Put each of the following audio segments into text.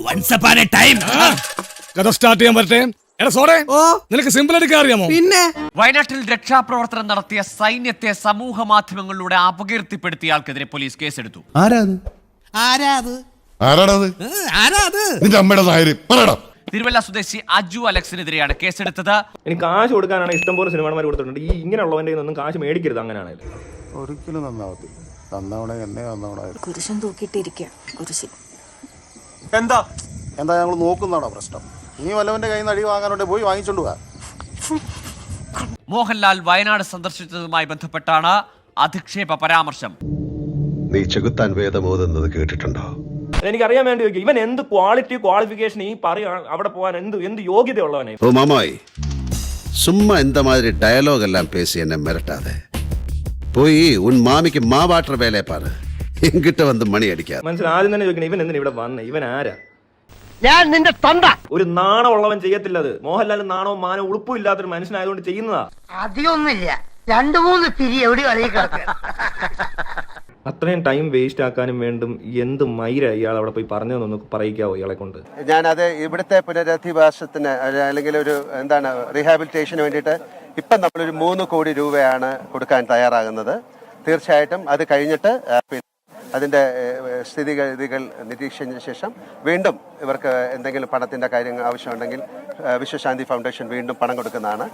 once upon a time. കഥ start ചെയ്യാൻ പറ്റേ? എടാ സോറേ, നിനക്ക് സിമ്പിൾ എടുക്കാൻ അറിയാമോ? പിന്നെ വയനാട്ടിൽ രക്ഷാപ്രവർത്തനം നടത്തിയ സൈന്യത്തെ സമൂഹ മാധ്യമങ്ങളിലൂടെ അപകീർത്തിപ്പെടുത്തിയ ആൾക്കെതിരെ പോലീസ് കേസെടുത്തു. തിരുവല്ല സ്വദേശി അജു അലക്സിനെതിരെയാണ് കേസെടുത്തത്. എനിക്ക് കാശ് കൊടുക്കാനാണ് ഇഷ്ടം പോലെ സിനിമാന്മാർ കൊടുത്തിട്ടുണ്ട്. ഈ ഇങ്ങനെയുള്ളവന്റെ ഒന്നും കാശ് മേടിക്കരുത്. അങ്ങനെയാണെങ്കിൽ ഒരിക്കലും നന്നാവത്തില്ല. കുരിശൻ തൂക്കിയിട്ടിരിക്കുക. കുരിശൻ എന്താ ഞങ്ങൾ നോക്കുന്നതാണോ പ്രശ്നം? നീ വല്ലവന്റെ കയ്യിൽ നിന്ന് അടി വാങ്ങാനോട്ടെ പോയി വാങ്ങിച്ചോണ്ട് പോവാ. മോഹൻലാൽ വയനാട് സന്ദർശിച്ചതുമായി ബന്ധപ്പെട്ടാണ് അധിക്ഷേപ പരാമർശം. നീ ചെകുത്താൻ വേദം ഓതുന്നത് കേട്ടിട്ടുണ്ടോ? എനിക്കറിയാൻ വേണ്ടി ചോദിക്കും, ഇവൻ എന്ത് ക്വാളിഫിക്കേഷൻ ഈ പറയാ അവിടെ പോകാൻ എന്ത് യോഗ്യത ഉള്ളവനെ? ഓ മാമായി, சும்மா இந்த மாதிரி டயலாக் எல்லாம் பேசி என்ன மிரட்டாதே. போய் உன் மாமிக்கு மாவாட்டுற வேலையை பாரு. என்கிட்ட வந்து மணி அடிக்காது. മനസ്സിൽ ആദ്യം തന്നെ ചോദിക്കണം, ഇവൻ എന്തിനാ ഇവിടെ വന്നേ? ഇവൻ ആരാ? ഞാൻ നിന്റെ തൊണ്ട. ഒരു നാണമുള്ളവൻ ചെയ്യത്തില്ലത്. മോഹൻലാൽ നാണവും മാനവും ഉളുപ്പും ഇല്ലാത്തൊരു മനുഷ്യനായതുകൊണ്ട് ചെയ്യുന്നതാ. അധികമൊന്നുമില്ല, 2-3 പിരി എവിടെ കളിയിൽ കിടക്കുക. അത്രയും ടൈം വേസ്റ്റ് ആക്കാനും വേണ്ടും എന്ത് മൈര ഇയാൾ അവിടെ പോയി പറഞ്ഞതെന്നൊന്ന് പറയിക്കാവോ ഇയാളെ കൊണ്ട്? ഞാനത് ഇവിടുത്തെ പുനരധിവാസത്തിന് അല്ലെങ്കിൽ ഒരു റീഹാബിലിറ്റേഷന് വേണ്ടിയിട്ട് ഇപ്പം നമ്മളൊരു 3 കോടി രൂപയാണ് കൊടുക്കാൻ തയ്യാറാകുന്നത്. തീർച്ചയായിട്ടും അത് കഴിഞ്ഞിട്ട് അതിൻ്റെ സ്ഥിതിഗതികൾ നിരീക്ഷിച്ചതിന് ശേഷം വീണ്ടും ഇവർക്ക് എന്തെങ്കിലും പണത്തിൻ്റെ കാര്യങ്ങൾ ആവശ്യമുണ്ടെങ്കിൽ വിശ്വശാന്തി ഫൗണ്ടേഷൻ വീണ്ടും പണം കൊടുക്കുന്നതാണ്.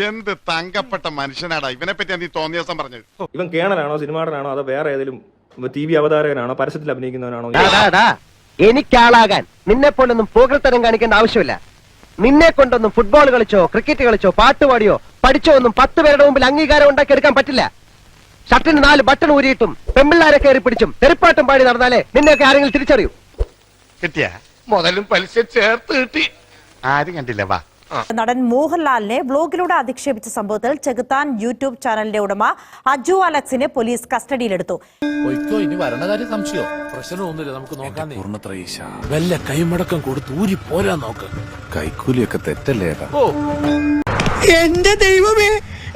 എന്ത് തങ്കപ്പെട്ട മനുഷ്യനാടാ ഇവനെ പറ്റി നീ തോന്നിയ ദിവസം പറഞ്ഞത്. ഇവൻ കേണലാണോ, സിനിമാടനാണോ, അതോ വേറെ ഏതെങ്കിലും TV അവതാരകനാണോ, പരസ്യത്തിൽ അഭിനയിക്കുന്നവനാണോ? എനിക്കാളാകാൻ നിന്നെ പോലൊന്നും പോകൃത്തരം കാണിക്കേണ്ട ആവശ്യമില്ല. നിന്നെ കൊണ്ടൊന്നും ഫുട്ബോൾ കളിച്ചോ ക്രിക്കറ്റ് കളിച്ചോ പാട്ടുപാടിയോ പഠിച്ചോ ഒന്നും 10 പേരുടെ മുമ്പിൽ അംഗീകാരം ഉണ്ടാക്കി എടുക്കാൻ പറ്റില്ല. ഷർട്ടിന് 4 ബട്ടൺ ഊരിയിട്ടും പെമ്പിള്ളാരെ കയറി പിടിച്ചും തെറിപ്പാട്ടും പാടി നടന്നാലേ നിന്നെയൊക്കെ ആരെങ്കിലും തിരിച്ചറിയൂ. കിട്ടിയ മുതലും പലിശ ചേർത്ത് കിട്ടി. ആരും കണ്ടില്ല. വാ. നടൻ മോഹൻലാലിനെ ബ്ലോഗിലൂടെ അധിക്ഷേപിച്ച സംഭവത്തിൽ ചെകുത്താൻ യൂട്യൂബ് ചാനലിന്റെ ഉടമ അജു അലക്സിനെ പോലീസ് കസ്റ്റഡിയിലെടുത്തു. ഇനി വരണ കാര്യം സംശയോ? പ്രശ്നമൊന്നുമില്ല, നമുക്ക് നോക്കാം. വല്ല കൈമടക്കം കൊടുത്ത് ഊരി പോരാൻ നോക്ക്. കൈക്കൂലിയൊക്കെ തെറ്റല്ലേ? എന്റെ ദൈവമേ,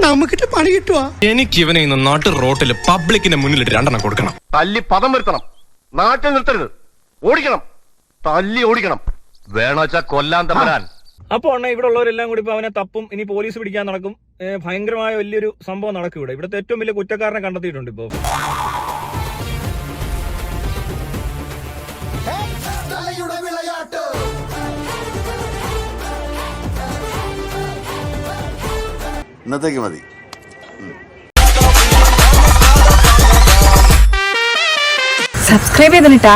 നമുക്കിട്ട് പണി കിട്ടുവാ. എനിക്ക് ഇവനെ ഇന്ന് നാട്ടു റോട്ടില് പബ്ലിക്കിന്റെ മുന്നിലിട്ട് 2 കൊടുക്കണം. തല്ലി പദം വരുത്തണം. നാട്ടിൽ നിർത്തരുത്. ഓടിക്കണം. തല്ലി ഓടിക്കണം. വേണോച്ചാ കൊല്ലാൻ തമ്പരാൻ. അപ്പോൾ അണ്ണ ഇവിടെ ഉള്ളവരെല്ലാം കൂടി ഇപ്പൊ അവനെ തപ്പും. ഇനി പോലീസ് പിടിക്കാൻ നടക്കും. ഭയങ്കരമായ വലിയൊരു സംഭവം നടക്കും ഇവിടെ. ഇവിടുത്തെ ഏറ്റവും വലിയ കുറ്റക്കാരനെ കണ്ടെത്തിയിട്ടുണ്ട് ഇപ്പോ. ഇന്നത്തേക്ക് മതി. സബ്സ്ക്രൈബ് ചെയ്തിട്ടാ.